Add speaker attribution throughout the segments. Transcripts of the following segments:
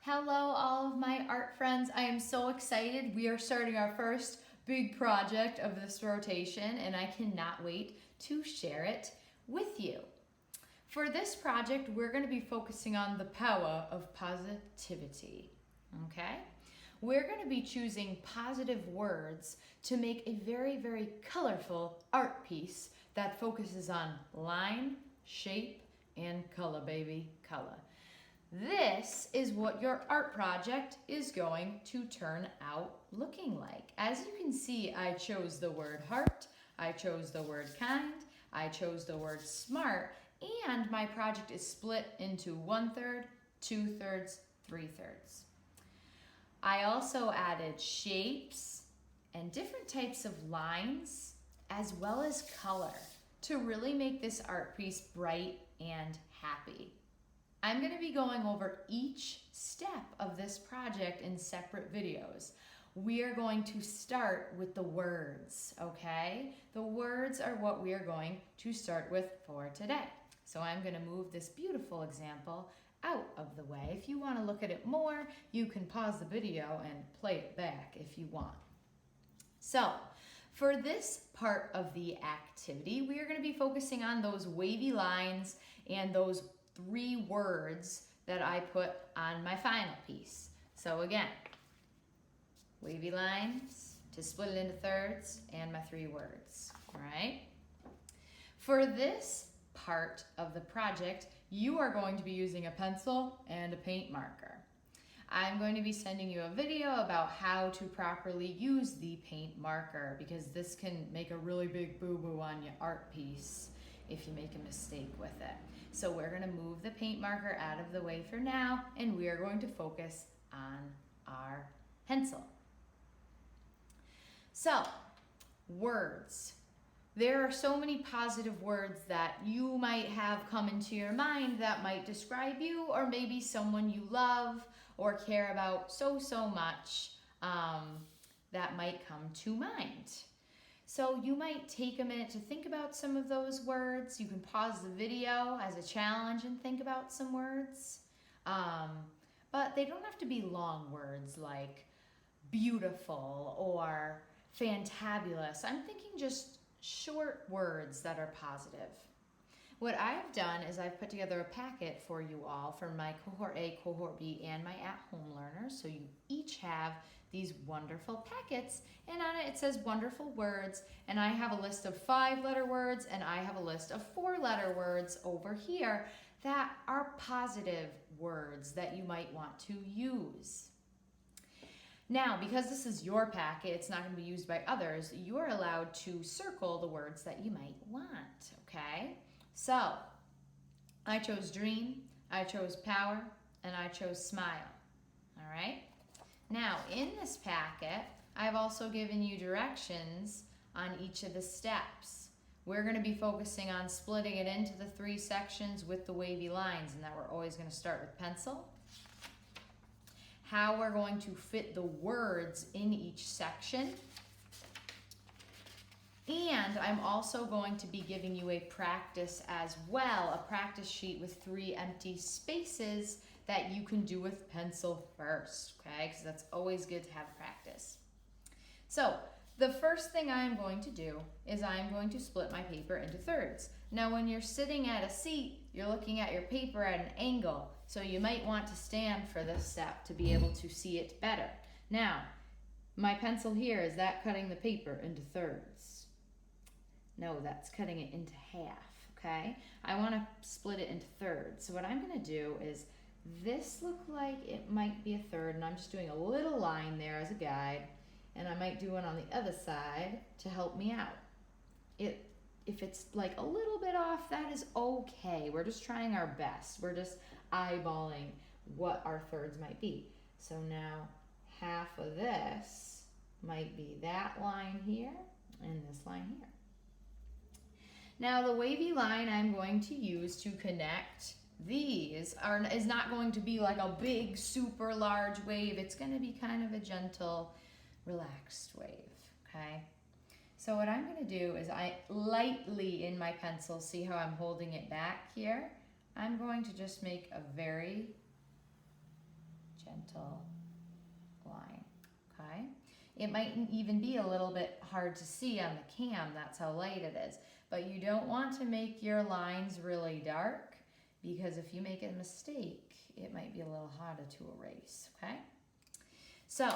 Speaker 1: Hello, all of my art friends. I am so excited. We are starting our first big project of this rotation, and I cannot wait to share it with you. For this project, we're going to be focusing on the power of positivity, okay? We're going to be choosing positive words to make a very, very colorful art piece that focuses on line, shape, and color, baby, color. This is what your art project is going to turn out looking like. As you can see, I chose the word heart, I chose the word kind, I chose the word smart, and my project is split into 1/3, 2/3, 3/3. I also added shapes and different types of lines as well as color to really make this art piece bright and happy. I'm going to be going over each step of this project in separate videos. We are going to start with the words, okay? The words are what we are going to start with for today. So I'm going to move this beautiful example out of the way. If you want to look at it more, you can pause the video and play it back if you want. So, for this part of the activity, we are going to be focusing on those wavy lines and those 3 words that I put on my final piece. So again, wavy lines to split it into thirds and my 3 words, all right? For this part of the project, you are going to be using a pencil and a paint marker. I'm going to be sending you a video about how to properly use the paint marker because this can make a really big boo-boo on your art piece if you make a mistake with it. So we're going to move the paint marker out of the way for now, and we are going to focus on our pencil. So, words. There are so many positive words that you might have come into your mind that might describe you or maybe someone you love or care about so much that might come to mind. So you might take a minute to think about some of those words. You can pause the video as a challenge and think about some words. But they don't have to be long words like beautiful or fantabulous. I'm thinking just short words that are positive. What I've done is I've put together a packet for you all for my Cohort A, Cohort B, and my at-home learners. So you each have these wonderful packets, and on it says wonderful words, and I have a list of 5-letter words, and I have a list of 4-letter words over here that are positive words that you might want to use. Now, because this is your packet, it's not going to be used by others, you're allowed to circle the words that you might want, okay? So, I chose dream, I chose power, and I chose smile, all right? Now, in this packet, I've also given you directions on each of the steps. We're going to be focusing on splitting it into the 3 sections with the wavy lines, and that we're always going to start with pencil. How we're going to fit the words in each section. And I'm also going to be giving you a practice as well, a practice sheet with 3 empty spaces that you can do with pencil first, okay? Because that's always good to have practice. So the first thing I'm going to do is I'm going to split my paper into thirds. Now when you're sitting at a seat, you're looking at your paper at an angle, so you might want to stand for this step to be able to see it better. Now, my pencil here, is that cutting the paper into thirds? No, that's cutting it into half, okay? I want to split it into thirds. So what I'm going to do is this look like it might be a third, and I'm just doing a little line there as a guide, and I might do one on the other side to help me out. If it's like a little bit off, that is okay. We're just trying our best. We're just eyeballing what our thirds might be. So now half of this might be that line here and this line here. Now the wavy line I'm going to use to connect these is not going to be like a big, super large wave. It's going to be kind of a gentle, relaxed wave, okay? So what I'm going to do is I lightly in my pencil, see how I'm holding it back here? I'm going to just make a very gentle line, okay? It might even be a little bit hard to see on the cam, that's how light it is. But you don't want to make your lines really dark because if you make a mistake, it might be a little harder to erase, okay? So,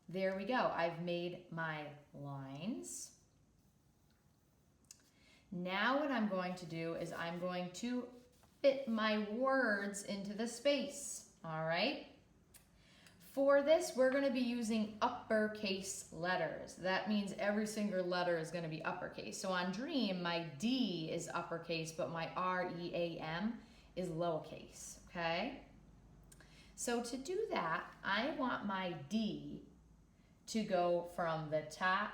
Speaker 1: there we go. I've made my lines. Now what I'm going to do is I'm going to fit my words into the space, all right? For this, we're going to be using uppercase letters. That means every single letter is going to be uppercase. So on Dream, my D is uppercase, but my R-E-A-M is lowercase, okay? So to do that, I want my D to go from the top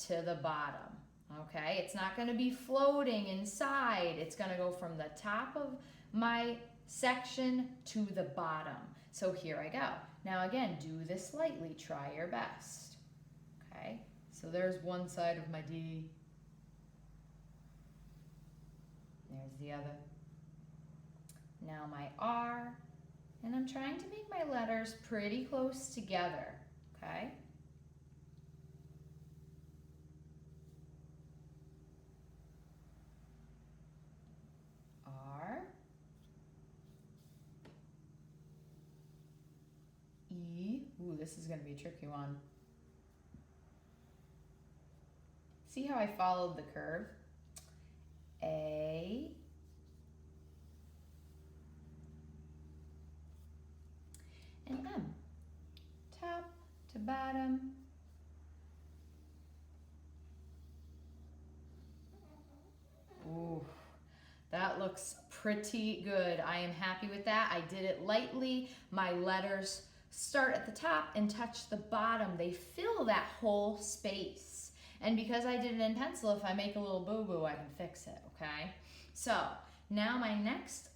Speaker 1: to the bottom, okay? It's not going to be floating inside. It's going to go from the top of my section to the bottom. So here I go. Now again, do this lightly. Try your best, okay? So there's one side of my D. There's the other. Now my R. And I'm trying to make my letters pretty close together, okay? R, E, ooh, this is going to be a tricky one. See how I followed the curve? A, and M, top to bottom. Ooh, that looks pretty good. I am happy with that. I did it lightly. My letters start at the top and touch the bottom. They fill that whole space. And because I did it in pencil, if I make a little boo-boo, I can fix it, okay? So now my next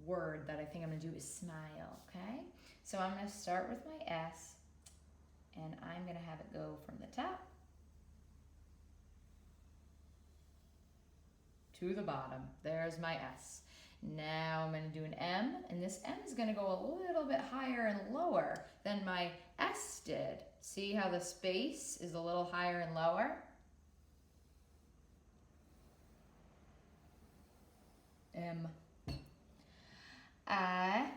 Speaker 1: word that I think I'm gonna do is smile, okay? So I'm gonna start with my S, and I'm gonna have it go from the top to the bottom. There's my S. Now I'm gonna do an M, and this M is gonna go a little bit higher and lower than my S did. See how the space is a little higher and lower? M. I.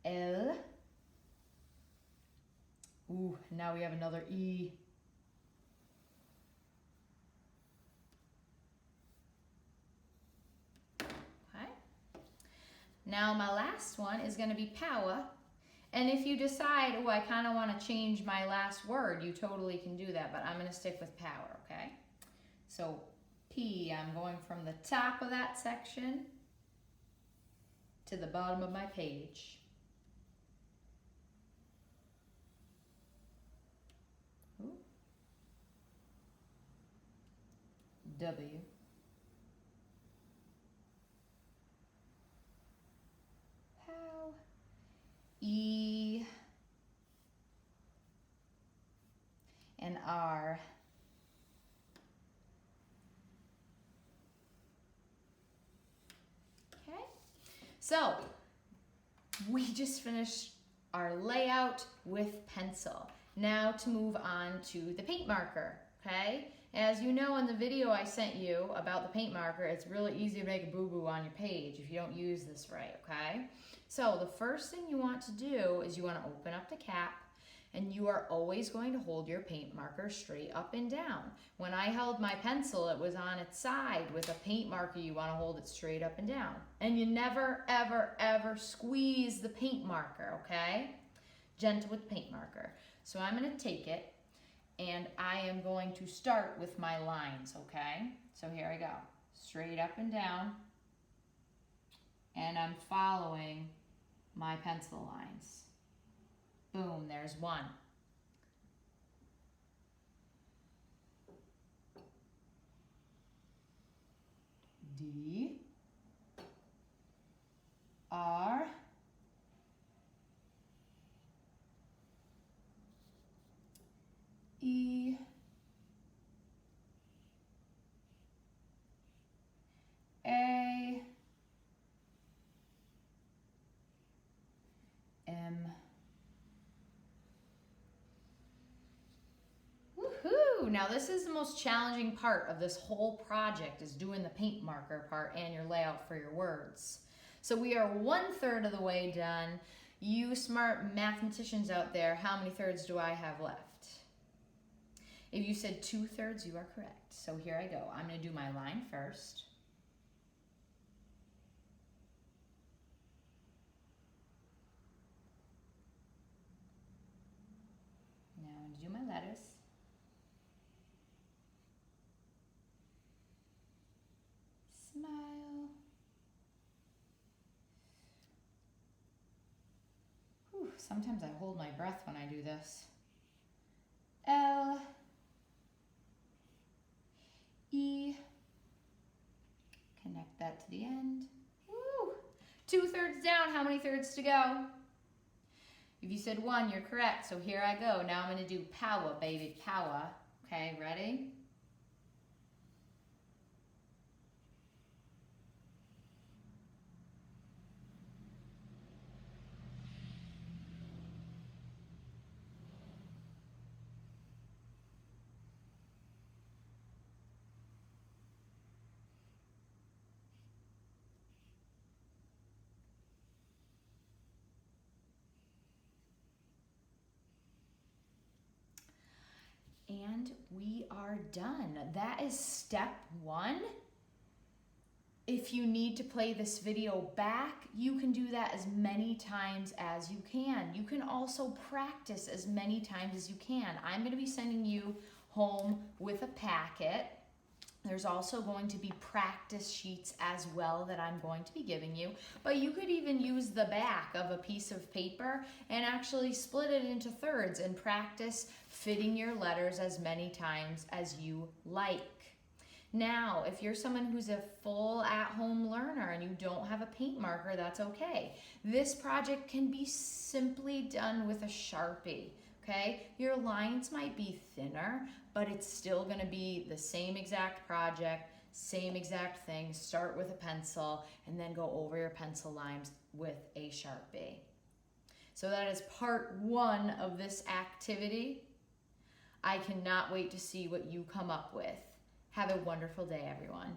Speaker 1: L. Ooh, now we have another E. Okay. Now my last one is going to be power. And if you decide, oh, I kind of want to change my last word, you totally can do that, but I'm going to stick with power, okay? So P, I'm going from the top of that section to the bottom of my page. Ooh. W. Pow. E. And R. Okay, so we just finished our layout with pencil. Now to move on to the paint marker, okay? As you know in the video I sent you about the paint marker, it's really easy to make a boo-boo on your page if you don't use this right, okay? So the first thing you want to do is you want to open up the cap, and you are always going to hold your paint marker straight up and down. When I held my pencil, it was on its side. With a paint marker, you want to hold it straight up and down. And you never, ever, ever squeeze the paint marker, okay? Gentle with paint marker. So I'm going to take it, and I am going to start with my lines, okay? So here I go. Straight up and down. And I'm following my pencil lines. Boom, there's one. D, R, E, Whew, now this is the most challenging part of this whole project, is doing the paint marker part and your layout for your words. So we are 1/3 of the way done. You smart mathematicians out there, how many thirds do I have left? If you said 2/3, you are correct. So here I go. I'm going to do my line first. Now I'm going to do my letters. Smile. Whew, sometimes I hold my breath when I do this. L. E. Connect that to the end. Woo! 2/3 down. How many thirds to go? If you said 1, you're correct. So here I go. Now I'm going to do power, baby, power. Okay, ready? And we are done. That is step 1. If you need to play this video back, you can do that as many times as you can. You can also practice as many times as you can. I'm going to be sending you home with a packet. There's also going to be practice sheets as well that I'm going to be giving you, but you could even use the back of a piece of paper and actually split it into thirds and practice fitting your letters as many times as you like. Now, if you're someone who's a full at-home learner and you don't have a paint marker, that's okay. This project can be simply done with a Sharpie. Okay, your lines might be thinner, but it's still going to be the same exact project, same exact thing. Start with a pencil and then go over your pencil lines with a Sharpie. So that is part 1 of this activity. I cannot wait to see what you come up with. Have a wonderful day, everyone.